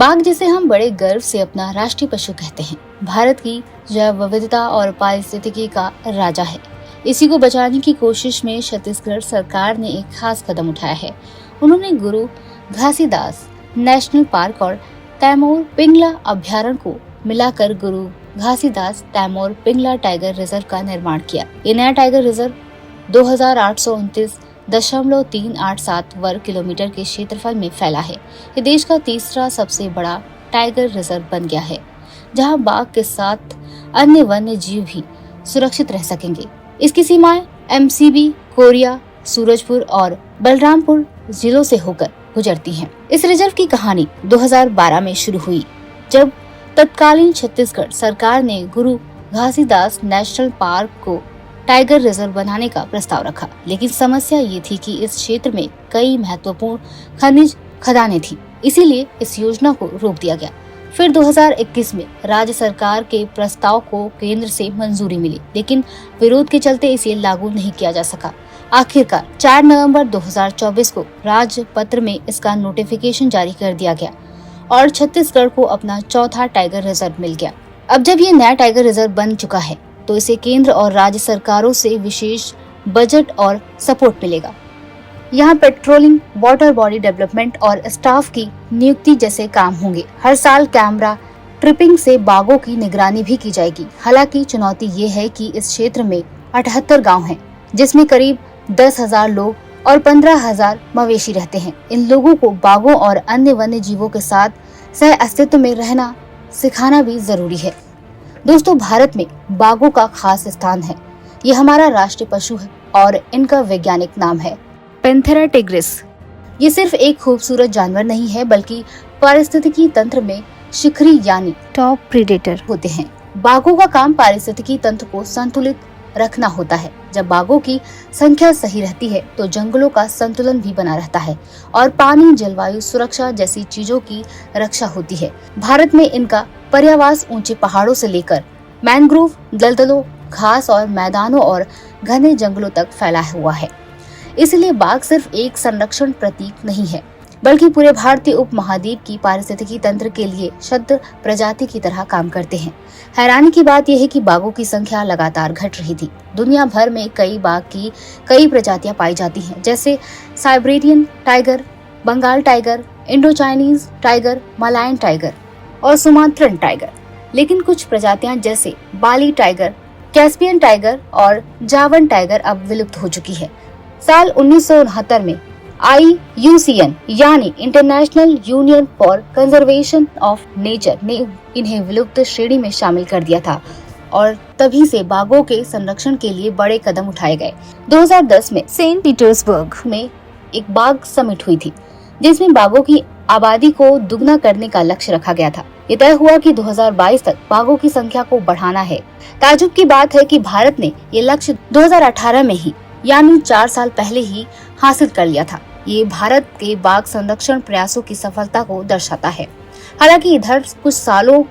बाघ जिसे हम बड़े गर्व से अपना राष्ट्रीय पशु कहते हैं, भारत की जैव विविधता और पारिस्थितिकी का राजा है। इसी को बचाने की कोशिश में छत्तीसगढ़ सरकार ने एक खास कदम उठाया है। उन्होंने गुरु घासीदास नेशनल पार्क और तैमूर पिंगला अभ्यारण्य को मिलाकर गुरु घासीदास तैमूर पिंगला टाइगर रिजर्व का निर्माण किया। ये नया टाइगर रिजर्व 2829.387 वर्ग किलोमीटर के क्षेत्रफल में फैला है। ये देश का तीसरा सबसे बड़ा टाइगर रिजर्व बन गया है, जहां बाघ के साथ अन्य वन्य जीव भी सुरक्षित रह सकेंगे। इसकी सीमाएं एमसीबी, कोरिया, सूरजपुर और बलरामपुर जिलों से होकर गुजरती हैं। इस रिजर्व की कहानी 2012 में शुरू हुई, जब तत्कालीन छत्तीसगढ़ सरकार ने गुरु घासीदास नेशनल पार्क को टाइगर रिजर्व बनाने का प्रस्ताव रखा। लेकिन समस्या ये थी कि इस क्षेत्र में कई महत्वपूर्ण खनिज खदानें थी, इसीलिए इस योजना को रोक दिया गया। फिर 2021 में राज्य सरकार के प्रस्ताव को केंद्र से मंजूरी मिली, लेकिन विरोध के चलते इसे लागू नहीं किया जा सका। आखिरकार 4 नवंबर 2024 को राजपत्र में इसका नोटिफिकेशन जारी कर दिया गया और छत्तीसगढ़ को अपना चौथा टाइगर रिजर्व मिल गया। अब जब ये नया टाइगर रिजर्व बन चुका है, तो इसे केंद्र और राज्य सरकारों से विशेष बजट और सपोर्ट मिलेगा। यहाँ पेट्रोलिंग, वाटर बॉडी डेवलपमेंट और स्टाफ की नियुक्ति जैसे काम होंगे। हर साल कैमरा ट्रिपिंग से बाघों की निगरानी भी की जाएगी। हालांकि चुनौती ये है कि इस क्षेत्र में 78 गांव हैं, जिसमें करीब 10,000 लोग और 15,000 मवेशी रहते हैं। इन लोगों को बाघों और अन्य वन्य जीवों के साथ सह अस्तित्व में रहना सिखाना भी जरूरी है। दोस्तों, भारत में बाघों का खास स्थान है। ये हमारा राष्ट्रीय पशु है और इनका वैज्ञानिक नाम है पैंथेरा टिग्रिस। ये सिर्फ एक खूबसूरत जानवर नहीं है, बल्कि पारिस्थितिकी तंत्र में शिखरी यानी टॉप प्रीडेटर होते हैं। बाघों का काम पारिस्थितिकी तंत्र को संतुलित रखना होता है। जब बाघों की संख्या सही रहती है, तो जंगलों का संतुलन भी बना रहता है और पानी, जलवायु सुरक्षा जैसी चीजों की रक्षा होती है। भारत में इनका पर्यावास ऊंचे पहाड़ों से लेकर मैंग्रोव, दलदलों, घास और मैदानों और घने जंगलों तक फैला हुआ है। इसलिए बाघ सिर्फ एक संरक्षण प्रतीक नहीं है, बल्कि पूरे भारतीय उपमहाद्वीप की पारिस्थितिकी तंत्र के लिए शुद्ध प्रजाति की तरह काम करते हैं। हैरानी की बात यह है कि बाघों की संख्या लगातार घट रही थी। दुनिया भर में कई बाघ की कई प्रजातियां पाई जाती हैं, जैसे Siberian tiger, Bengal tiger, Indo Chinese tiger, Malayan tiger और सुमात्रन टाइगर। लेकिन कुछ प्रजातियां जैसे बाली टाइगर, कैस्पियन टाइगर और जावन टाइगर अब विलुप्त हो चुकी है। साल 1969 में IUCN यानी international union for conservation of nature ने इन्हें विलुप्त श्रेणी में शामिल कर दिया था और तभी से बाघों के संरक्षण के लिए बड़े कदम उठाए गए। 2010 में सेंट पीटर्सबर्ग में एक बाघ समिट हुई थी, जिसमें बाघों की आबादी को दुगना करने का लक्ष्य रखा गया था। ये तय हुआ कि 2022 तक बाघों की संख्या को बढ़ाना है। ताज्जुब की बात है कि भारत ने ये लक्ष्य 2018 में ही, यानी 4 साल पहले ही हासिल कर लिया था। ये भारत के बाघ संरक्षण प्रयासों की सफलता को दर्शाता है। हालांकि इधर कुछ सालों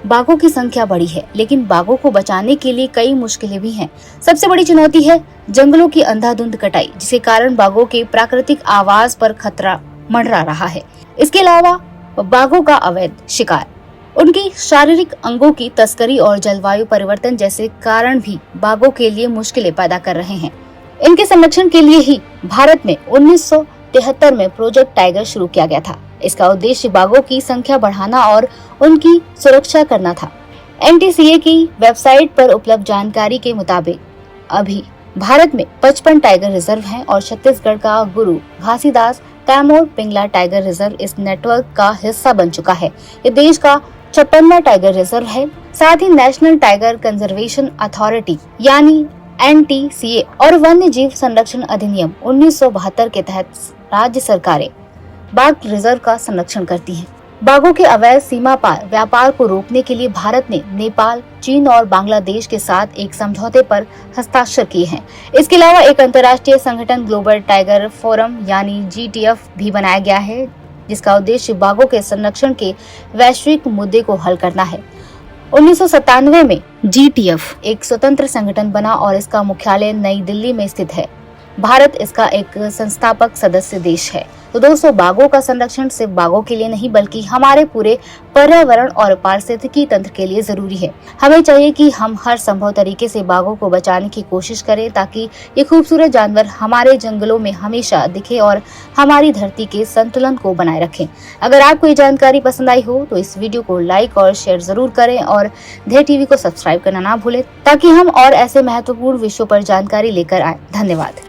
बाघों की संख्या बढ़ी है, लेकिन बाघों को बचाने के लिए कई मुश्किलें भी हैं। सबसे बड़ी चुनौती है जंगलों की अंधाधुंध कटाई, जिसके कारण बाघों के प्राकृतिक आवास पर खतरा मंडरा रहा है। इसके अलावा बाघों का अवैध शिकार, उनकी शारीरिक अंगों की तस्करी और जलवायु परिवर्तन जैसे कारण भी बाघों के लिए मुश्किलें पैदा कर रहे हैं। इनके संरक्षण के लिए ही भारत में 1973 में प्रोजेक्ट टाइगर शुरू किया गया था। इसका उद्देश्य बाघों की संख्या बढ़ाना और उनकी सुरक्षा करना था। NTCA की वेबसाइट पर उपलब्ध जानकारी के मुताबिक अभी भारत में 55 टाइगर रिजर्व हैं और छत्तीसगढ़ का गुरु घासीदास तैमूर पिंगला टाइगर रिजर्व इस नेटवर्क का हिस्सा बन चुका है। ये देश का 56वां टाइगर रिजर्व है। साथ ही नेशनल टाइगर कंजर्वेशन अथॉरिटी यानी NTCA और वन्य जीव संरक्षण अधिनियम 1972 के तहत राज्य सरकारें बाघ रिजर्व का संरक्षण करती हैं। बाघों के अवैध सीमा पार व्यापार को रोकने के लिए भारत ने नेपाल, चीन और बांग्लादेश के साथ एक समझौते पर हस्ताक्षर किए हैं। इसके अलावा एक अंतर्राष्ट्रीय संगठन ग्लोबल टाइगर फोरम यानी GTF भी बनाया गया है, जिसका उद्देश्य बाघों के संरक्षण के वैश्विक मुद्दे को हल करना है। 1997 में GTF एक स्वतंत्र संगठन बना और इसका मुख्यालय नई दिल्ली में स्थित है। भारत इसका एक संस्थापक सदस्य देश है। तो दोस्तों, बाघों का संरक्षण सिर्फ बाघों के लिए नहीं बल्कि हमारे पूरे पर्यावरण और पारिस्थितिकी तंत्र के लिए जरूरी है। हमें चाहिए कि हम हर संभव तरीके से बाघों को बचाने की कोशिश करें ताकि ये खूबसूरत जानवर हमारे जंगलों में हमेशा दिखे और हमारी धरती के संतुलन को बनाए रखें। अगर आपको ये जानकारी पसंद आई हो तो इस वीडियो को लाइक और शेयर जरूर करें और धैर्य टीवी को सब्सक्राइब करना ना भूलें ताकि हम और ऐसे महत्वपूर्ण विषयों पर जानकारी लेकर आए। धन्यवाद।